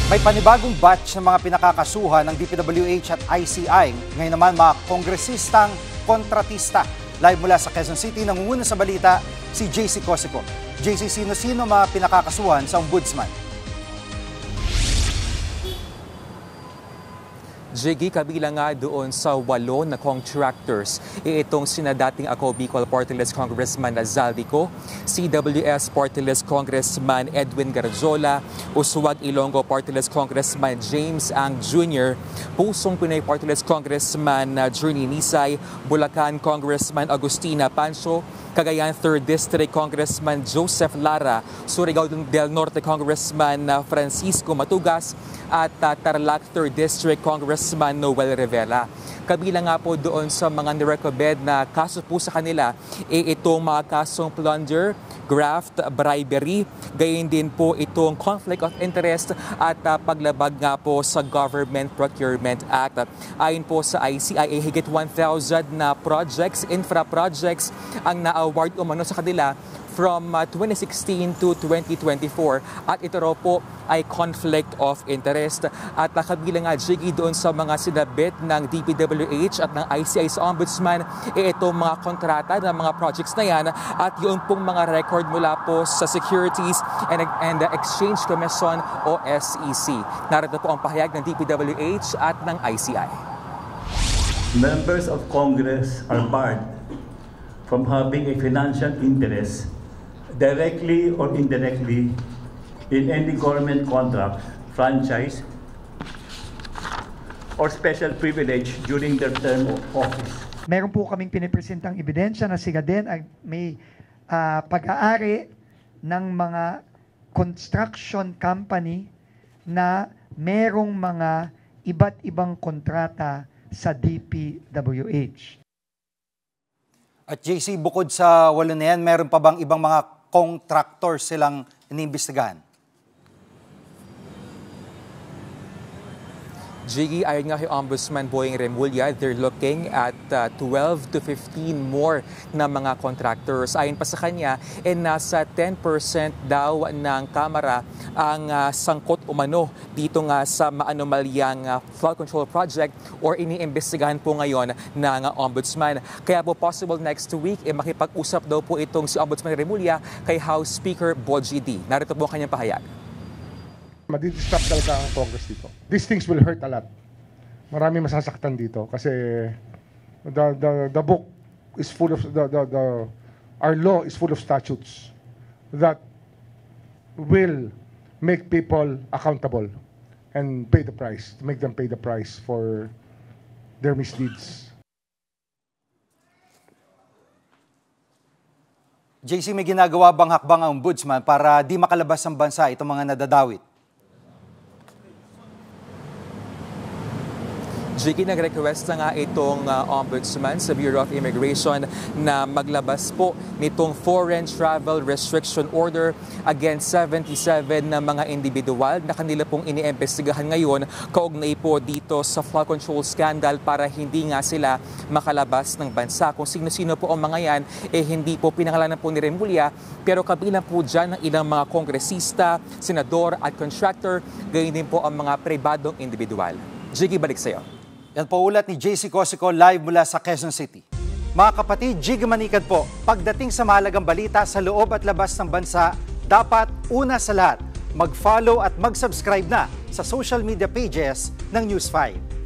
May panibagong batch ng mga pinakakasuhan ng DPWH at ICI. Ngayon naman mga kongresistang kontratista. Live mula sa Quezon City, nangunguna sa balita si JC Cosico. JC, sino-sino mga pinakakasuhan sa Ombudsman? Jiggy, kabilang nga doon sa 8 na contractors. Itong sina dating Ako Bicol Party List Congressman Zaldico, CWS Party List Congressman Edwin Garzola, Uswag Ilonggo Party List Congressman James Ang Jr., Pusong Pinay Party List Congressman Journey Nisay, Bulacan Congressman Agustina Pancho, Cagayan 3rd District Congressman Joseph Lara, Surigao del Norte Congressman Francisco Matugas, at Tarlac 3rd District Congressman Noel Rivera. Kabilang nga po doon sa mga nirecommend na kaso po sa kanila, itong mga kasong plunder, graft, bribery, gayon din po itong conflict of interest at paglabag nga po sa Government Procurement Act. Ayon po sa ICI, higit 1,000 na projects, infra projects ang na-award umano sa kanila from 2016 to 2024 at ito raw po ay conflict of interest at kabilang nga Jiggy doon sa mga sinabit ng DPWH at ng ICI sa Ombudsman itong mga kontrata ng mga projects na yan at yung pong mga record mula po sa Securities and Exchange Commission o SEC. Narito po ang pahayag ng DPWH at ng ICI. Members of Congress are barred from having a financial interest directly or indirectly in any government contract, franchise, or special privilege during their term of office. Meron po kaming pinipresentang ebidensya na sila din ay may pag-aari ng mga construction company na merong mga iba't ibang kontrata sa DPWH. At JC, bukod sa 8 na yan, meron pa bang ibang mga contractors silang iniimbestigahan? Jiggy, ayon nga kay Ombudsman Boying Remulla, they're looking at 12 to 15 more na mga contractors. Ayon pa sa kanya, nasa 10% daw ng Kamara ang sangkot umano dito nga sa maanomalyang flood control project or iniimbestigahan po ngayon ng Ombudsman. Kaya po possible next week, makipag-usap daw po itong si Ombudsman Remulla kay House Speaker Bogie D. Narito po ang kanyang pahayag. Madi-disrupt talaga ang Congress dito. These things will hurt a lot. Marami masasaktan dito kasi the book is full of our law is full of statutes that will make people accountable and pay the price, to make them pay the price for their misdeeds. JC, may ginagawa bang hakbang ang Ombudsman para di makalabas ng bansa itong mga nadadawit? Jiggy, nag-request na nga itong Ombudsman sa Bureau of Immigration na maglabas po nitong Foreign Travel Restriction Order against 77 na mga individual na kanila pong iniimbestigahan ngayon kaugnay po dito sa flood control scandal para hindi nga sila makalabas ng bansa. Kung sino-sino po ang mga yan, hindi po pinangalanan po ni Remulla, pero kabilang po dyan ng ilang mga kongresista, senador at contractor, gayon din po ang mga pribadong individual. Jiggy, balik sa'yo. Yan po ulat ni JC Cosico live mula sa Quezon City. Mga kapatid, Jig Manikad po, pagdating sa mahalagang balita sa loob at labas ng bansa, dapat una sa lahat, mag-follow at mag-subscribe na sa social media pages ng News 5.